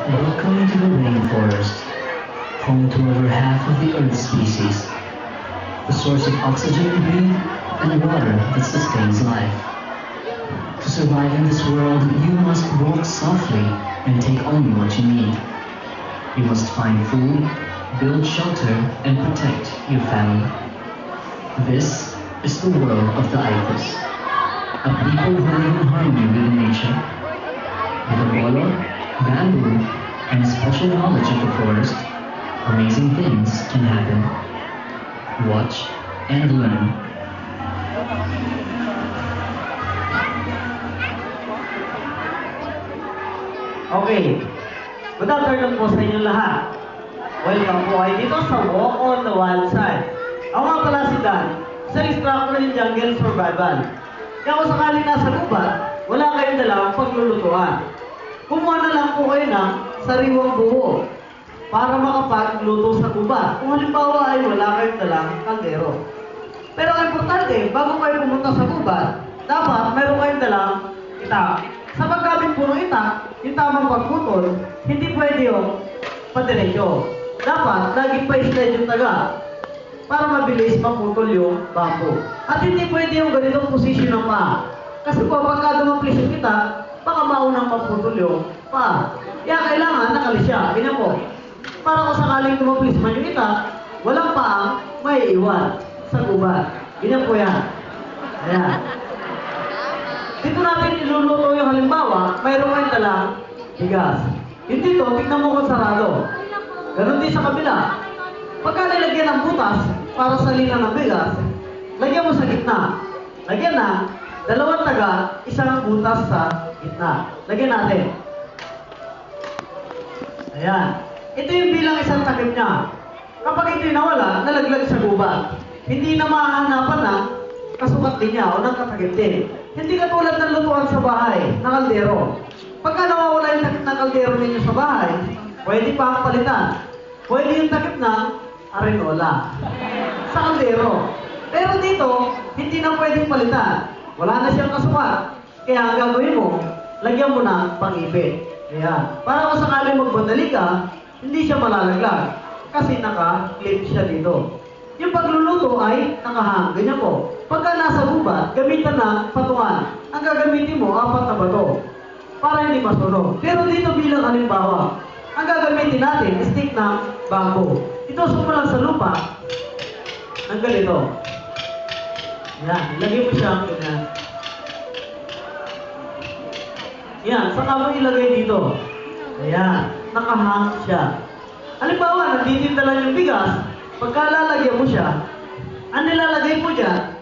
Welcome to the rainforest, home to over half of the Earth's species, the source of oxygen we breathe and water that sustains life. To survive in this world, you must walk softly and take only what you need. You must find food, build shelter, and protect your family. This is the world of the Aikus, a people who live in harmony with nature. With a bolo, bamboo, and special knowledge of the forest, amazing things can happen. Watch and learn. Okay. Good afternoon po sa inyong lahat. Welcome po kayo dito sa Walk on the Wild Side. Ako nga pala si Dan, isang instructor in jungle survival. Kaya kung sakaling nasa gubat, wala kayong dalang paglulutuan. Kumuha na lang po kayo ng sariwang buo para makapagluto sa gubat. Kung halimbawa ay wala kayong dalang kaldero. Pero ang importante, bago kayo pumunta sa gubat, dapat meron kayong dalang itak. Sa paggamit po ng itak, yung tamang pagputol, hindi pwede yung padiretso. Dapat, laging pa-slide yung taga para mabilis maputol yung bamboo. At hindi pwede yung ganitong posisyon ng paa. Kasi po, pagka dumaplis yung itak, baka maunang maputol yung paa. Kaya kailangan nakalis siya. Ganyan po. Para kung sakaling dumaplis man yung itak, walang paang may iwan sa gubat. Ganyan po yan. Ayan. Dito natin iluluto yung halimbawa, mayroon kayong dalang bigas. Yung dito, tignan mo kung sarado. Ganon din sa kabila. Pagka nilagyan ng butas para sa lina ng bigas, lagyan mo sa gitna. Lagyan na, dalawang taga, isang butas sa gitna. Lagyan natin. Ayan. Ito yung bilang isang takip niya. Kapag ito'y nawala, nalaglag sa gubat. Hindi na mahahanapan ng kasukat din niya o ng katakip din. Hindi katulad ng lutuan sa bahay, na kaldero. Pagka nawawala yung takip ng kaldero ninyo sa bahay, pwede pa ang palitan. Pwede yung takip ng arenola sa kaldero. Pero dito, hindi na pwedeng palitan. Wala na siyang kasukat. Kaya ang gagawin mo, lagyan mo ng pang-ipit. Kaya, para kung sakaling magbandali ka, hindi siya malalaglag. Kasi naka-clip siya dito. Yung pagluluto ay nakahang. Ganyan po. Pagka nasa gubat, gamitan ng patungan. Ang gagamitin mo, 4 na bato. Para hindi masunog. Pero dito bilang halimbawa, ang gagamitin natin, stick ng bamboo. Ito sumulang sa lupa. Ang ganito. Yan. Ilagay mo siya. Ganyan. Yan. Saka mo ilagay dito. Ayan. Nakahang siya. Halimbawa, nagtitinda lang yung bigas. Pagka lalagyan mo siya, ang nilalagay mo dyan,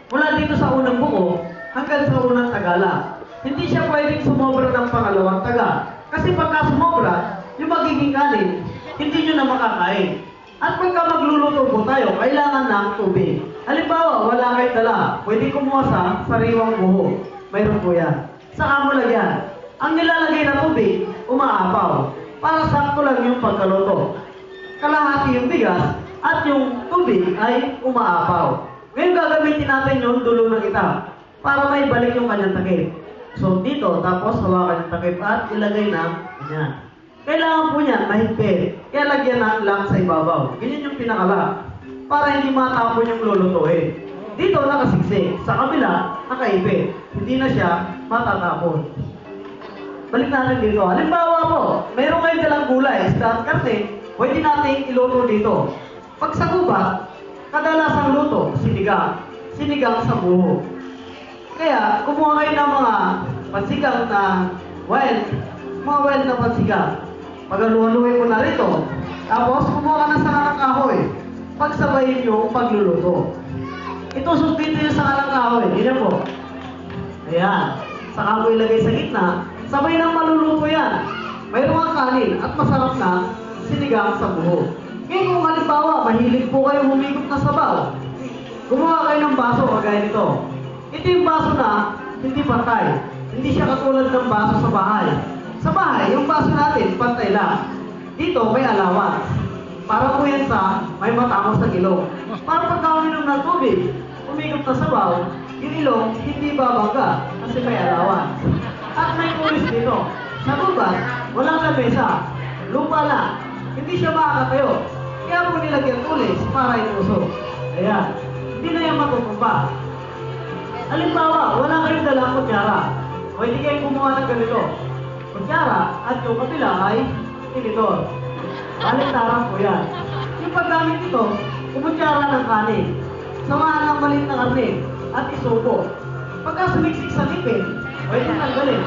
mula dito sa unang buko, hanggang sa unang tagala. Hindi siya pwedeng sumobra ng pangalawang taga. Kasi pagka sumobra, yung magiging kanin, hindi nyo na makakain. At pagka magluluto po tayo, kailangan ng tubig. Halimbawa, wala kayong dala, pwede kumuha sa sariwang buho. Mayroon po yan. Saka mo lagyan. Ang nilalagay na tubig, umaapaw. Para sakto lang yung pagkaluto. Kalahati yung bigas at yung tubig ay umaapaw. Ngayon gagamitin natin yung dulo ng itak para may balik yung kanyang takip. So dito, tapos hawakan yung takip at ilagay na ganyan. Kailangan po niyan mahigpit. Kaya lagyan na lang sa ibabaw. Ganyan yung pinakala. Para hindi matapon yung lulutuin. Dito nakasiksik. Sa kabila, nakaipit. Hindi na siya matatapon. Balik natin dito. Halimbawa po, mayroon kayong dalang gulay, isda at karne, pwede natin iluto dito. Pag sa gubat, kadalasang luto, sinigang. Sinigang sa buho. Kaya, kumuha kayo ng mga pansigang na mga wild na pansigang. Pagaluhan-luhin mo na rito. Tapos, kumuha ka ng sanga ng kahoy. Pagsabayin yung pagluluto. Itusok dito yung sanga ng kahoy. Hindi po. Ayan. Saka mo ilagay sa gitna. Sabay nang maluluto yan. Mayroon ang kanin at masarap na sinigang sa buho. Ngayon kung halimbawa, mahilig po kayo humigop na sabaw, gumawa kayo ng baso kagaya nito. Ito yung baso na hindi pantay. Hindi siya katulad ng baso sa bahay. Sa bahay, yung baso natin, pantay lang. Dito, may allowance. Para po yan sa may matamos sa ilong. Para pagka uminom ng tubig, humigop na sabaw, yung ilong hindi babangga kasi may allowance. At may pulis dito. Sa gubat, walang lamig. lamesa. Lupa lang. Hindi siya makakatayo. Kaya po nilagyan tulis para itusok. Ayan. Hindi na yan matutumba. Halimbawa, wala kayong dalang kutsara. O hindi kayo gumawa ng ganito. Kutsara at yung kapila ay tinidor. Baliktaran po yan. Yung paggamit nito, kumutsara ng kanin. Samahan ng maliit na karne at isubo. Pagka sumiksik sa ngipin, pwede tanggalin.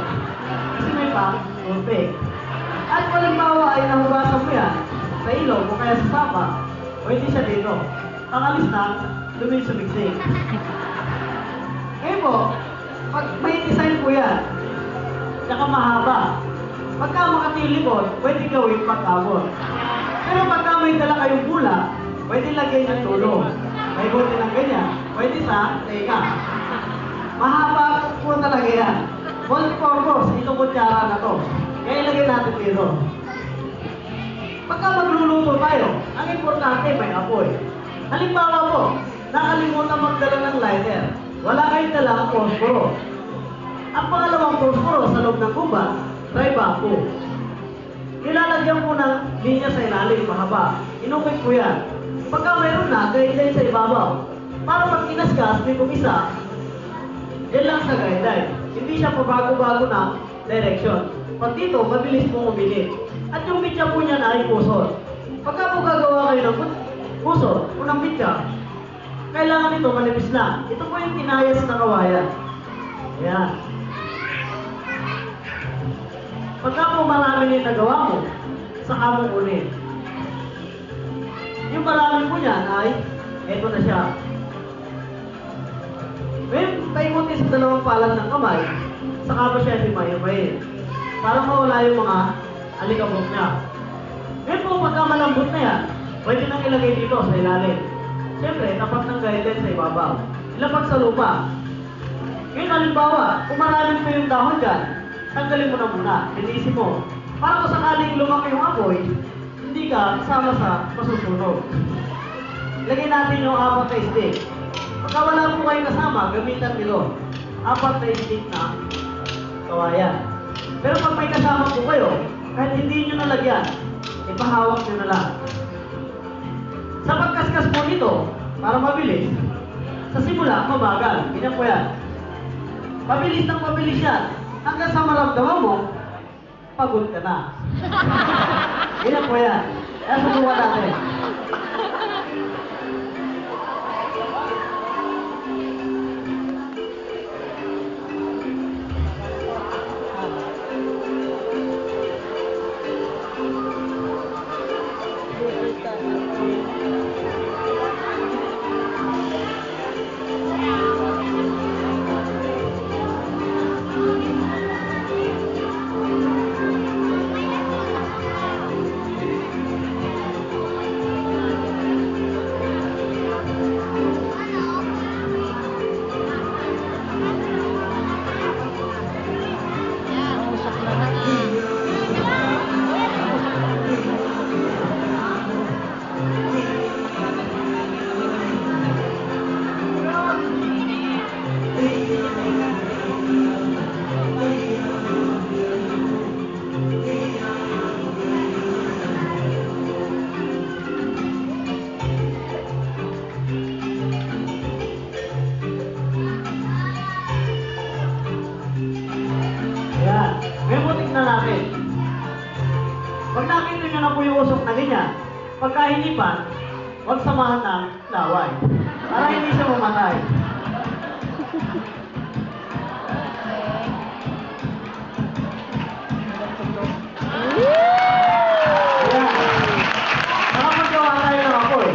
Kasi may pang-toothpick. At halimbawa ay nahugasan mo yan sa ilog o kaya sa sapa, pwede siya dito. Pangalis na, sumiksik. Ngayon po, pag may design po yan, tsaka mahaba. Pagka makatilikod, pwede gawin pagkabot. Pero pagka may dala kayong bula, pwede lagay ng tulong. May buti ng ganyan, pwede sa teka. Mahaba po talaga yan. Multi-purpose, itong kutsara na to. Kaya ilagay natin dito. Pagka magluluto tayo, ang importante may apoy. Halimbawa po, nakalimutan magdala ng lighter. Wala kayong dalang posporo. Ang pangalawang posporo sa loob ng kuba, dry bamboo. Ilalagyan po ng linya sa ilalim, mahaba. Inukit po yan. Pagka mayroon na, guideline sa ibabaw. Para pag kinaskas, may kumisa, yan lang sa guideline. Hindi siya pabago-bago na direction. Pag dito, mabilis pong umilip. At yung pitya po niyan ay pusod. Pagka po gagawa kayo ng pusod, unang pitya, kailangan ito manipis na. Ito po yung tinayas na kawayan. Ayan. Pagka po marami yung nagawa mo, saka mo ulit. Yung marami po niyan ay, eto na siya. When paimutin sa dalawang palad ng kamay, saka mo siya himayin. Para mawala yung mga alikabok niya. Ngayon po, pagka malambot na yan, pwede nang ilagay dito sa ilalim. Siyempre, tapat ng guideline sa ibabaw. Ilapag sa lupa. Ngayon, halimbawa, kung maraming po yung dahon dyan, tanggalin mo na muna, linisin mo. Para kung sakaling lumaki yung apoy, hindi ka kasama sa masusunog. Lagay natin yung 4 na stick. Pagka wala po kayong kasama, gamitan nito. 4 na stick na kawayan. Pero pag may kasama po kayo, kahit hindi nyo nalagyan, ipahawak nyo na lang. Sa pagkaskas po nito, para mabilis, sa simula, mabagal. Ganyan po yan. Mabilis ng mabilis yan. Hanggang sa maramdaman mo, pagod ka na. Ganyan po yan. Kaya subukan natin. Pag nakita nyo na po yung usok na ganyan, pagka hinipan, huwag samahan ng laway. Para hindi siya mamatay. Ayan. Saka magawa tayo ng apoy.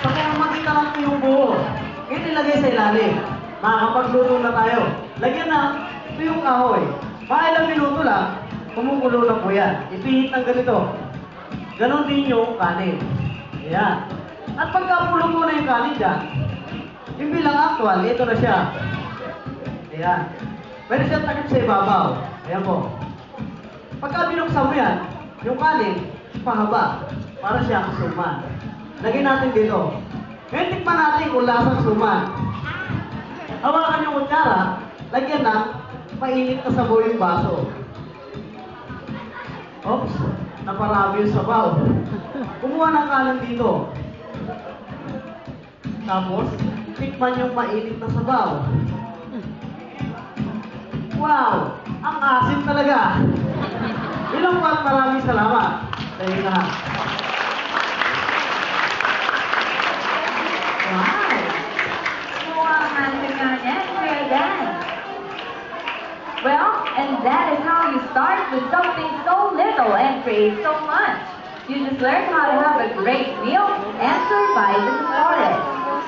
Sa kung makita lang po yung buo, ito ilagay sa ilalim. Makakapagluto na tayo. Lagyan na ito yung kahoy. Mga ilang minuto lang, kumukulo na po yan. Ipihit ng ganito. Ganon din yung kanin. Ayan. At pagka pulo mo na yung kanin dyan, yung bilang actual, ito na siya. Ayan. Pwede siya takip sa ibabaw. Ayan po. Pagka binuksan mo yan, yung kanin, pahaba. Para siya suman. Lagyan natin dito. Ngayon tikman natin kung lasang suman. Hawakan yung kutsara, lagyan ng mainit na sabaw yung baso. Oops, naparami yung sabaw. Kumuha ng kalan dito. Tapos, tikman yung mainit na sabaw. Wow! Ang asim talaga! Ilang po at maraming salamat sa inyo lahat. Wow! Mukhang asim nga niya, Kuya Dan. Well, and that is how you start with something so little and create so much. You just learn how to have a great meal and survive in the forest.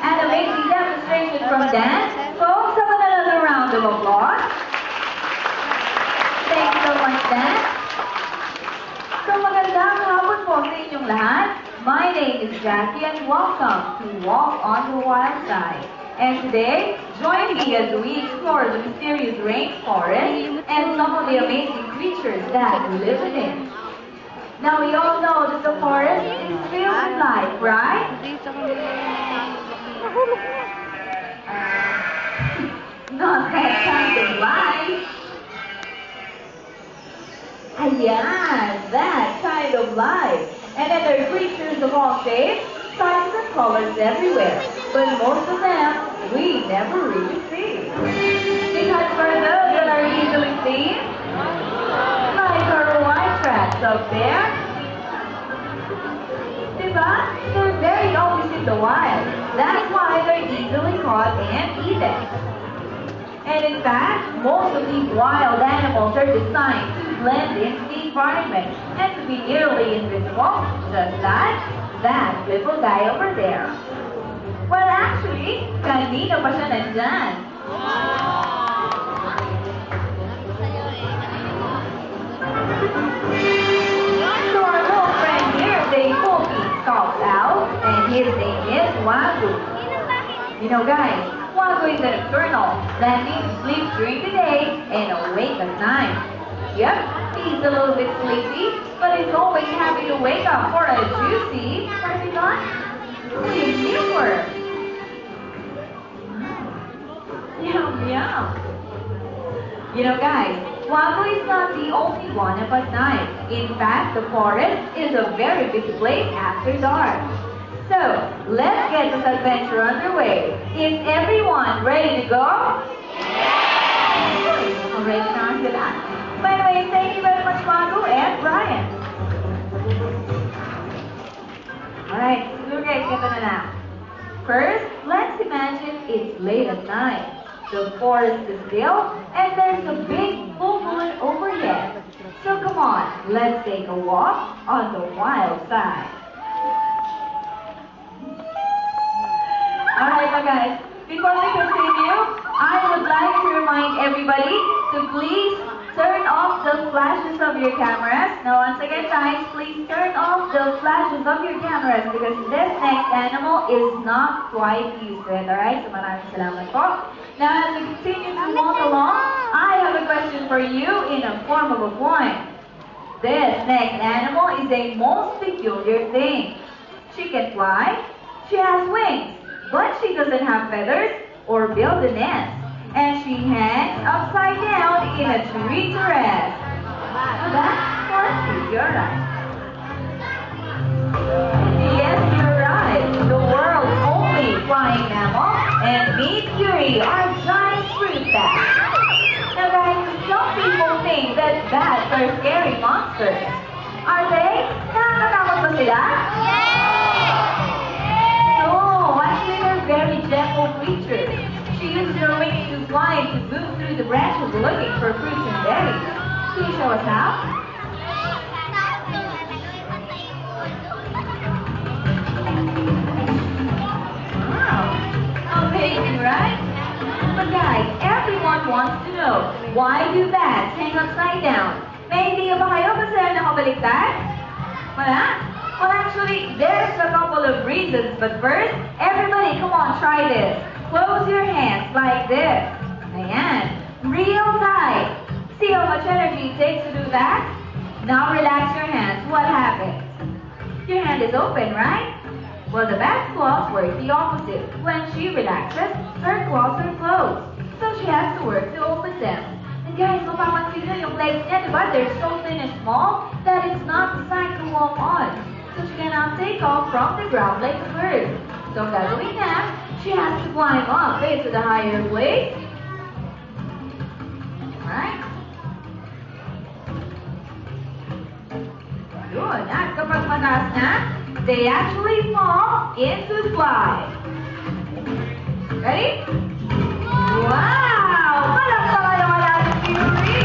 An amazing demonstration from Dan. Folks, have another round of applause. Thank you so much, Dan. So magandang hapon po sa inyong lahat. My name is Jackie and welcome to Walk on the Wild Side. And today, join me as we explore the mysterious rainforest and some of the amazing creatures that live in it. Now we all know that the forest is filled with life, right? Not that kind of life. Ayan, that kind of life. And then there are creatures of all shapes, sizes, and colors everywhere. But most of them, we never really see. Because for those that are easily seen, like our white tracks up there, diba? They're very always in the wild. That's why they're easily caught and eaten. And in fact, most of these wild animals are designed to blend into the environment and to be nearly invisible, just like that little guy over there. Well, actually, kanina pa siya nandyan. So our little friend here, they will be called out, and his name is Wagu. You know, guys, Wagu is a nocturnal. That means sleep during the day and awake at night. Yep, he's a little bit sleepy, but he's always happy to wake up for a juicy, perfect mealworm. Yum, yum. You know, guys, Wagu is not the only one up at night. In fact, the forest is a very busy place after dark. So, let's get this adventure underway. Is everyone ready to go? Yes! Already na sila. By the way, thank you very much, Wagu and Brian. Alright, so guys, get na now. First, let's imagine it's late at night. The forest is still, and there's a big full moon overhead. So come on, let's take a walk on the wild side. Alright, my guys, before we continue, I would like to remind everybody to please turn off the flashes of your cameras. Now, once again, guys, please turn off the flashes of your cameras because this next animal is not quite used to it. Alright, so maraming salamat po. Now, as we continue to walk along, I have a question for you in a form of a point. This next animal is a most peculiar thing. She can fly, she has wings, but she doesn't have feathers or build a nest. And she hangs upside down in a tree to rest. That's horses, you're right. Yes, you're right. The world's only flying mammal, and meet Yuri, our giant fruit bat. Now guys, some people think that bats are scary monsters. Are they? Nakakatakot ba sila? No, actually they're very gentle creatures. She uses her wings to fly and to move through the branches looking for fruits and berries. Can you show us how? Wow, amazing, right? But guys, everyone wants to know, why do bats hang upside down? May idea ba kayo kung saan nakabaliktad? Wala? Well, actually, there's a couple of reasons, but first, everybody, come on, try this. Close your hands like this. Ayan. Real tight. See how much energy it takes to do that? Now relax your hands. What happens? Your hand is open, right? Well, the bat's claws work the opposite. When she relaxes, her claws are closed. So she has to work to open them. And guys, mapapansin nyo yung legs niya, di ba? They're so thin and small that it's not designed to walk on. So she cannot take off from the ground like a bird. So gagawin niya, she has to climb up to the higher place. Alright? Good. At kapag mataas na, they actually fall into fly. Ready? Wow! Palakpakan naman natin si Yuri!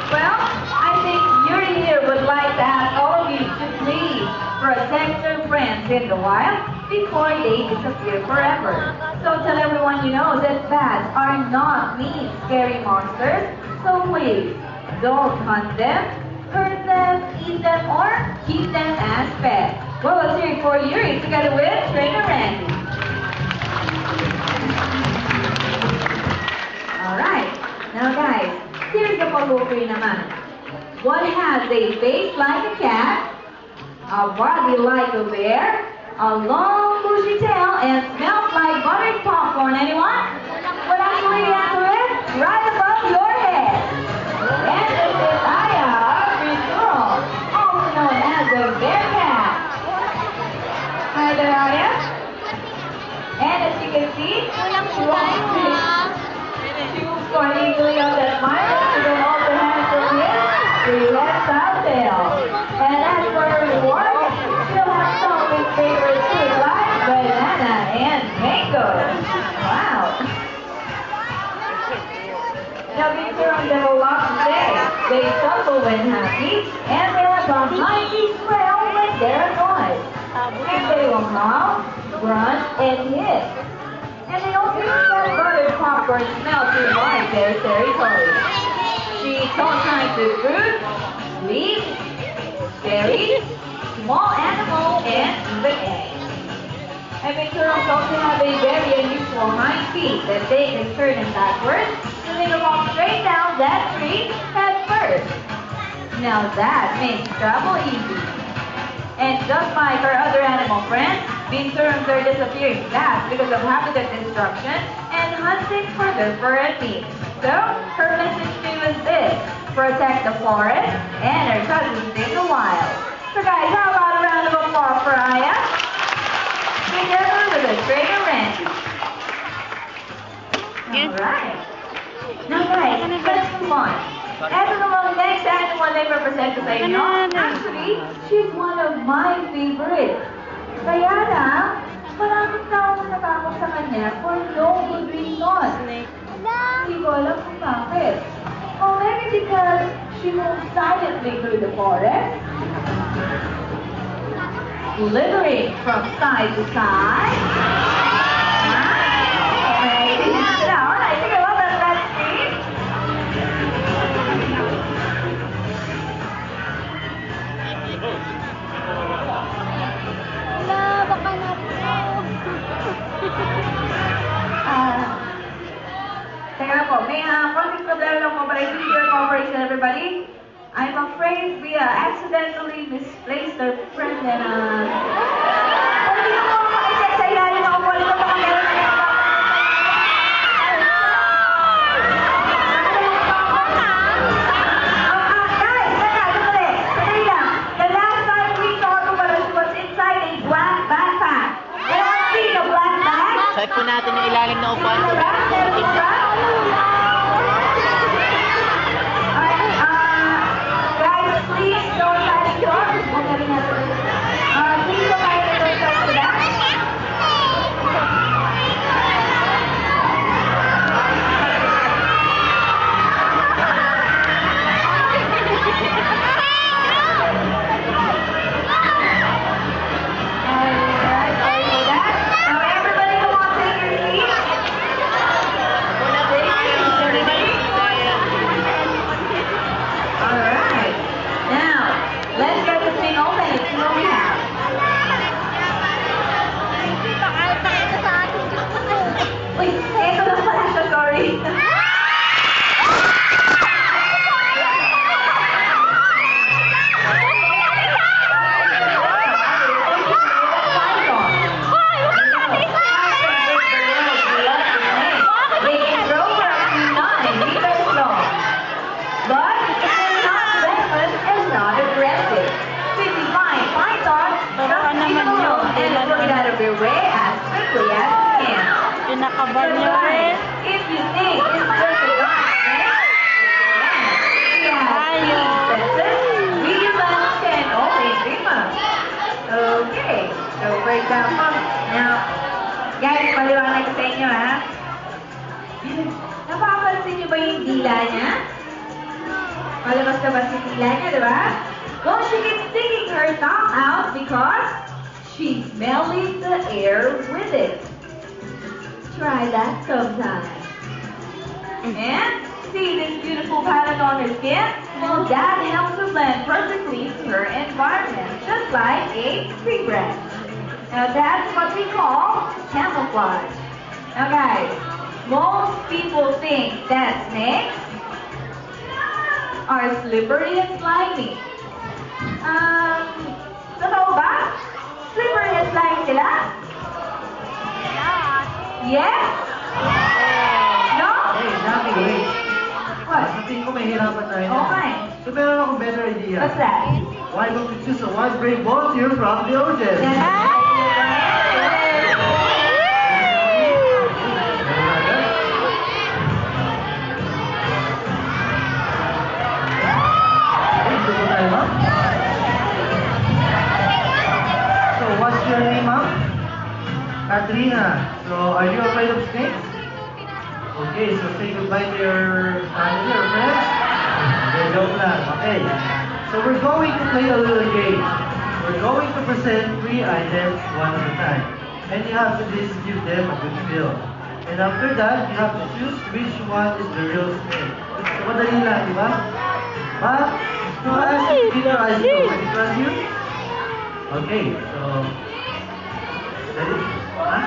Well, I think Yuri here would like to ask all of you to please protect their friends in the wild before they disappear forever. So tell everyone you know that bats are not mean, scary monsters. So please, don't hunt them, hurt them, eat them, or keep them as pets. Well, let's hear it for Yuri together with Trainer Randy. Alright, now guys, here's the palukri naman. One has a face like a cat, a body like a bear, a long bushy tail, and smells like buttered popcorn. Anyone? What actually the answer is? Right above your head. And this is Aya, our green girl, also known as the bear cat. Hi there, Aya. And as you can see, she moves quite easily up that mile. She can also handle here. She lets out tail. And as for her reward, she'll have some of his favorite food like banana and mango. Wow. Now be sure on them a lot today. They stumble when happy, and they have a mighty swell when they're annoyed. And they will howl, grunt, and hiss. And they also use that buttered popcorn smell to mark their territory. She eats all kinds of fruit, leaves, berries, small animals, and even eggs. And Victorians also have a very unusual hind feet that they can turn them backwards, and they will walk straight down that tree head first. Now that makes travel easy. And just like our other animal friends, Binturums are disappearing fast because of habitat destruction and hunting for their fur and meat. So, her message to you is this: protect the forest and her cousins in the wild. So guys, how about a round of applause for Aya? Together with a Trainer Randy. Alright. Now guys, let's move on. Eto namang next animal na represent ko sa inyo. Actually, she's one of my favorites. Kaya lang, maraming tao na natakot sa kanya for no good reason. Hindi ko alam kung bakit. Or maybe because she moves silently through the forest, slithering from side to side. Maybe not. I think I love that scene. Teka po, may konting problema lang po, but I need your cooperation, everybody. I'm afraid we accidentally misplaced our friend and hindi ko po makikita sa ilalim ako po. Ito baka meron na yung guys, sandali. Sandali lang. The last time we saw her pala, she was inside a black backpack. Anyone see the black bag? Check po natin yung ilalim na upuan. Guys, please don't panic. Please don't panic. Napapansin niyo ba yung dila niya? Palabas na ba si dila niya, di ba? Well, she keeps sticking her tongue out because she's smelling the air with it. Try that sometime. And see this beautiful pattern on her skin? Well, that helps her blend perfectly into her environment, just like a tree branch. Now that's what we call camouflage. Now guys, most people think that snakes are slippery and slimy. Totoo ba? Slippery and slimy sila? Yes? No? Hey, Jackie, wait. What? Sa tingin ko may hirapan tayo. Okay. So meron akong better idea. What's that? Why don't we choose a wide brave volunteer from the audience? Ito po tayo, ma'am. So, what's your name, ma'am? Katrina. So, are you afraid of snakes? Okay, so say goodbye to your family or friends. Okay, joke lang. Okay. So we're going to play a little game. We're going to present 3 items one at a time. And you have to just give them a good feel. And after that, you have to choose which one is the real snake. So madali lang, di ba? But, to ask you, keep your eyes closed. Can you trust you? Okay, so... Ready? Ha?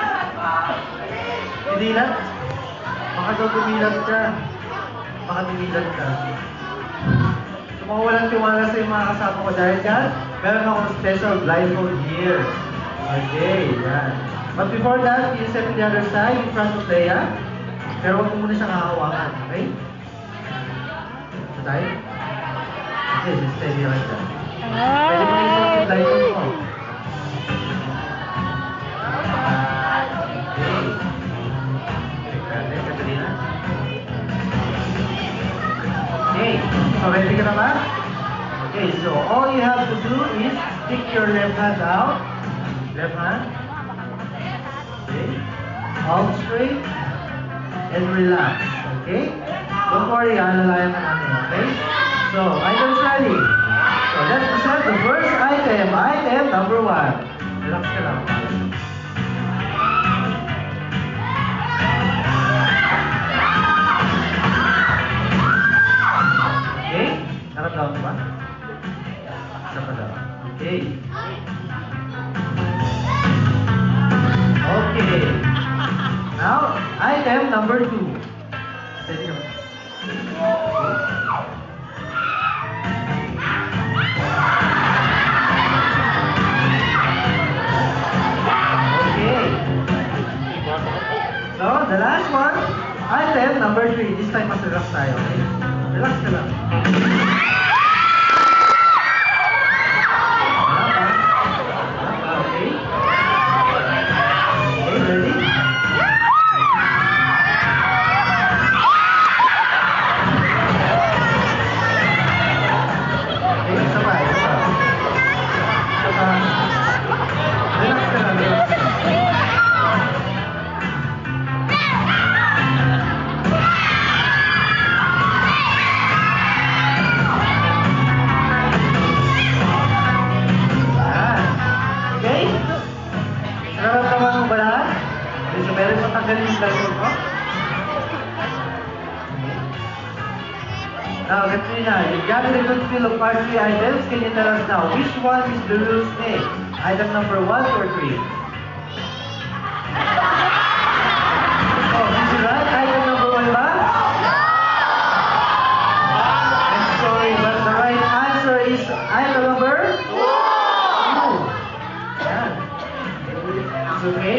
Hindi lang? Baka daw tumilat ka. Baka tumilat ka. So mga walang tiwala sa yung mga kasama ko dahil dyan, meron akong special blindfold here. Okay, yan. But before that, you set to the other side in front of Leia. Pero huwag mo muna siyang hahawakan, okay? So tayo? Okay, just steady like that. Pwede mo isa yung blindfold mo. Okay, so ready ka na ba? Okay, so all you have to do is stick your left hand out. Left hand. Okay. Out straight. And relax. Okay? Don't worry, alalayan na natin. Okay? So, items ready. So, let's present the first item. Item number 1. Relax ka lang. Okay? Naramdaman mo ba? Isa pa daw. Okay. Okay. Now, item number 2. Steady naman. Okay. So, the last one, item number 3. This time, mas relax tayo. Okay? Relax ka lang. Okay. Okay, ready? Okay, isa pa, isa pa. Isa pa. Relax ka lang, relax ka lang. Okay? Nararamdaman mo ba lahat? Okay, so meron pa tanggalin yung blindfold mo? Now, Katrina, you've gathered a good feel of part 3 items. Can you tell us now, which one is the real snake? Item number 1 or 3? Oh, is it right? Item number 1 ba? I'm sorry, but the right answer is item number 2. Yeah. It's okay.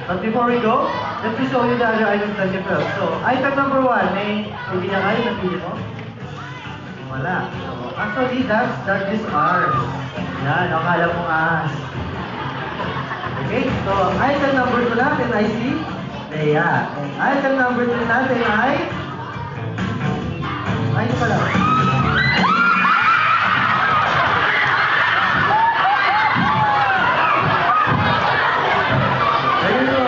But before we go, let me show you the other items that you felt. So, item number 1, may hindi na kayo napili mo? Wala. So, actually, that is ours. Yan, akala mo ahas. Okay, so item number 2 natin ay si Leia. And item number 3 natin ay... Ay, ito pala. Ayun o.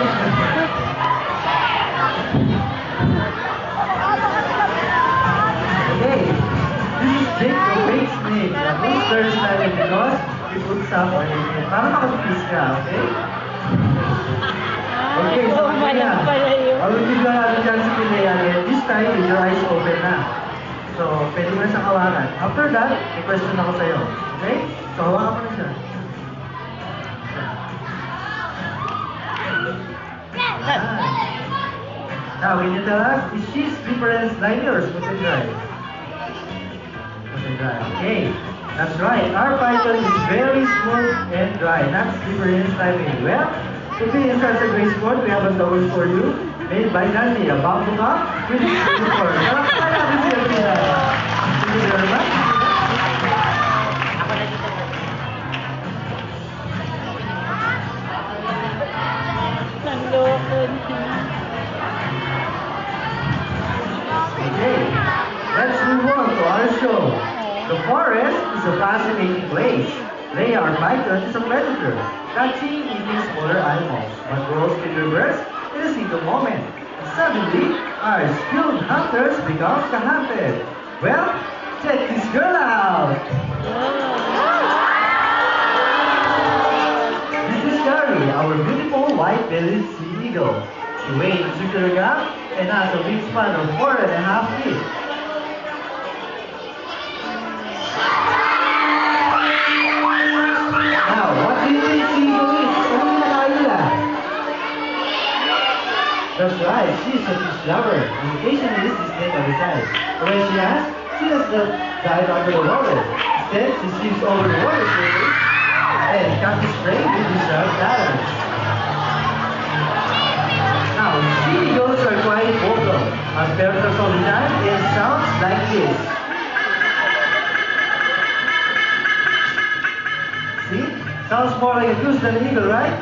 ipulsa mo. Para makapis ka, okay? Okay, so Malang pala yun. I will give you another chance to play again. This time, with your eyes open na. So, pwede mo na siyang hawakan. After that, may question ako sa'yo. Okay? So, hawakan mo na siya. Now, can you tell us, is she slippery and slimy or smooth and dry? Smooth and dry. Okay, that's right. Our python is very smooth and dry, not slippery and slimy. Well, to be in such a great sport, we have a double for you, made by Nandi, a bamboo cup with a unicorn. Thank you very much. Ako na dito. Nanloko. Okay, let's move on to our show. The forest is a fascinating place. They are python is a predator, catching eating smaller animals, but grows bigger birds in a single moment. And suddenly, our skilled hunters become the hunted. Well, check this girl out. This is Shari, our beautiful white-bellied sea eagle. She weighs 2 kilograms and has a wingspan of 4.5 feet. Now, what do you think sea eagle is? Ano yung nakaila? That's right, she is a fish lover. And occasionally, she snakes on the side. But when she has, she does not dive under the water. Instead, she swims over the water surface and catches prey with the sharp talons. Now, sea eagles are quite vocal. As parrots all the time, it sounds like this. See? Sounds more like a goose than an eagle, right?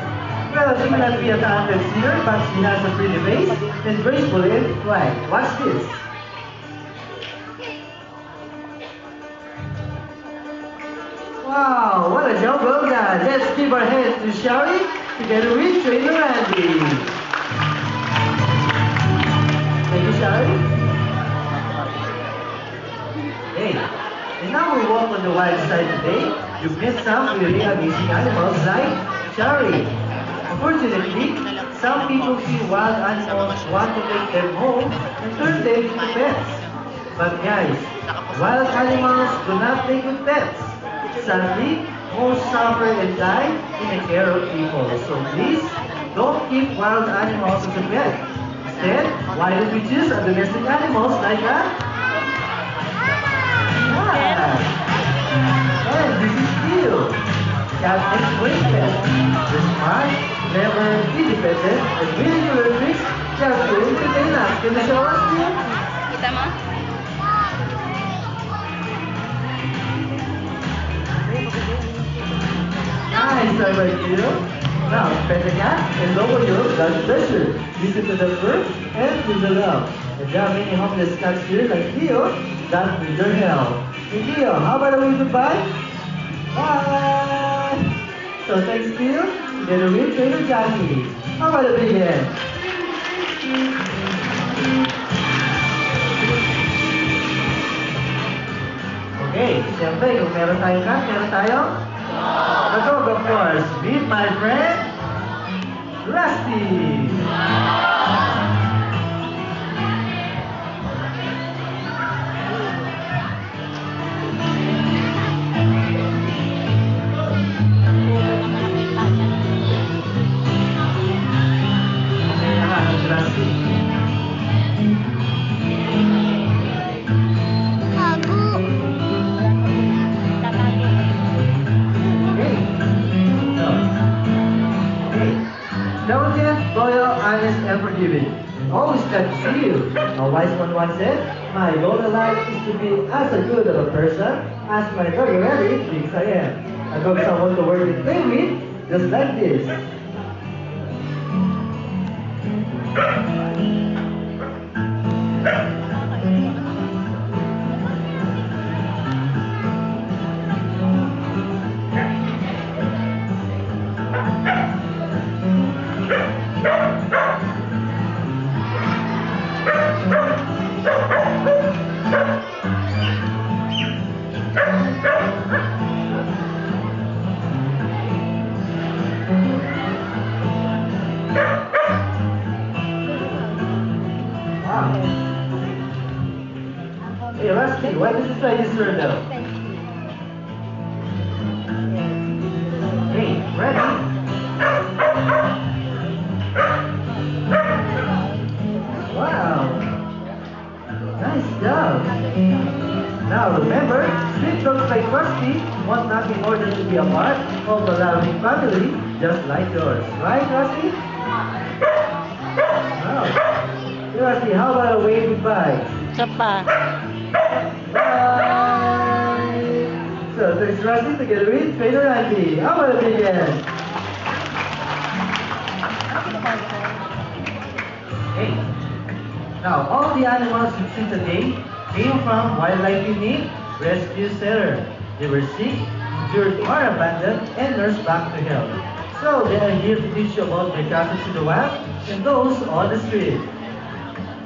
Well, she may not be a talented singer, but she has a pretty face and graceful in flight. Watch this. Wow, what a job well done. Let's give our hands to Shari together with Trainer Randy. Thank you, Shari. Hey, and now we walk on the wild side today. You've met some really amazing animals like Shari. Unfortunately, some people see wild animals want to take them home and turn them into pets. But guys, wild animals do not make good pets. Sadly, most suffer and die in the care of people. So please, don't keep wild animals as a pet. Instead, why don't we choose a domestic animals like that? And this is Theo. Cat and great pet. They're smart, clever, independent, and willing to learn tricks just to entertain us. Can you show us, Theo? Kita mo? Nice, I like you. Now, pet the cat and lower your blood pressure. Listen to the fur and feel the love. And there are many homeless cats here like Theo that need your help. Hey Theo, how about a wave goodbye? Bye! So thanks Theo, together with Trainer Jackie. How about a big hand? Okay, siyempre kung meron tayong cat, meron tayong the dog, of course. Meet my friend, Rusty. Rusty. Diligent, loyal, honest, and forgiving. Always glad to see you. A wise one once said, my goal in life is to be as good of a person as my dog already thinks I am. I got someone to work and play with, just like this. Hey, Rusty, why did you try this turtle? Hey, ready? Wow! Nice job! Now remember, street dogs like Rusty want nothing more than to be a part of a loving family just like yours. Right, Rusty? Wow. Hey, Rusty, how about a wave goodbye? Isa pa. Bye! So, thanks Rusty together with Trainer Randy. How about a big hand? Hey, now all the animals you see today came from Wildlife Unique Rescue Center. They were sick, injured, or abandoned and nursed back to health. So they are here to teach you about their cousins in the wild and those on the street.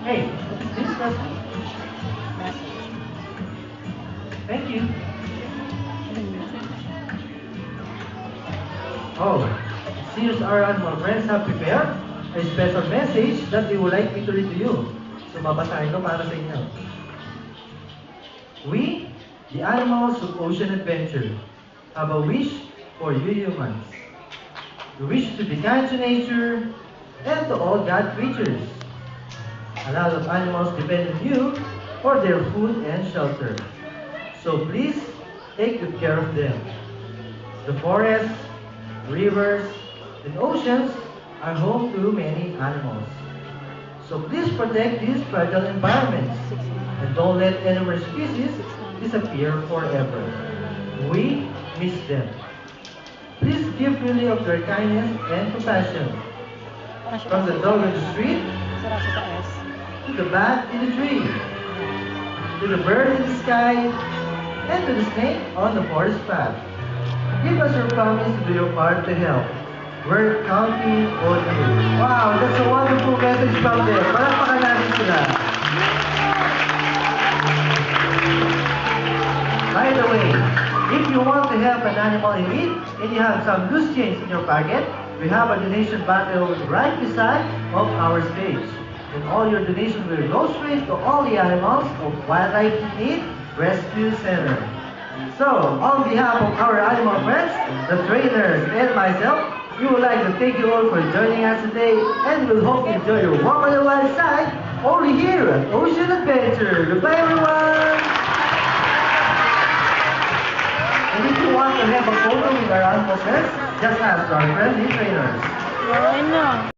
Hey, what is this, Rusty? Thank you. Oh, it seems our animal friends have prepared a special message that they would like me to read to you. So babasahin ko para sa inyo. We, the animals of Ocean Adventure, have a wish for you humans. We wish to be kind to nature and to all God creatures. A lot of animals depend on you for their food and shelter. So please take good care of them. The forests, rivers, and oceans are home to many animals. So please protect these fragile environments and don't let any of our species disappear forever. We miss them. Please give freely of your kindness and compassion. From the dog on the street, Sarap siya sa S. to the bat in the tree, to the bird in the sky, and to the snake on the forest path. Give us your promise to do your part to help. We're counting on you. Wow, that's a wonderful message from them. Palakpakan natin sila. By the way, if you want to help an animal in need and you have some loose change in your pocket, we have a donation bottle right beside of our stage. And all your donations will go straight to all the animals of Wildlife Need Rescue Center. So, on behalf of our animal friends, the trainers, and myself, we would like to thank you all for joining us today, and we hope you enjoy your walk on the wild side only here at Ocean Adventure. Goodbye, everyone! And if you want to have a photo with our animal friends, just ask our friendly trainers. Wala na.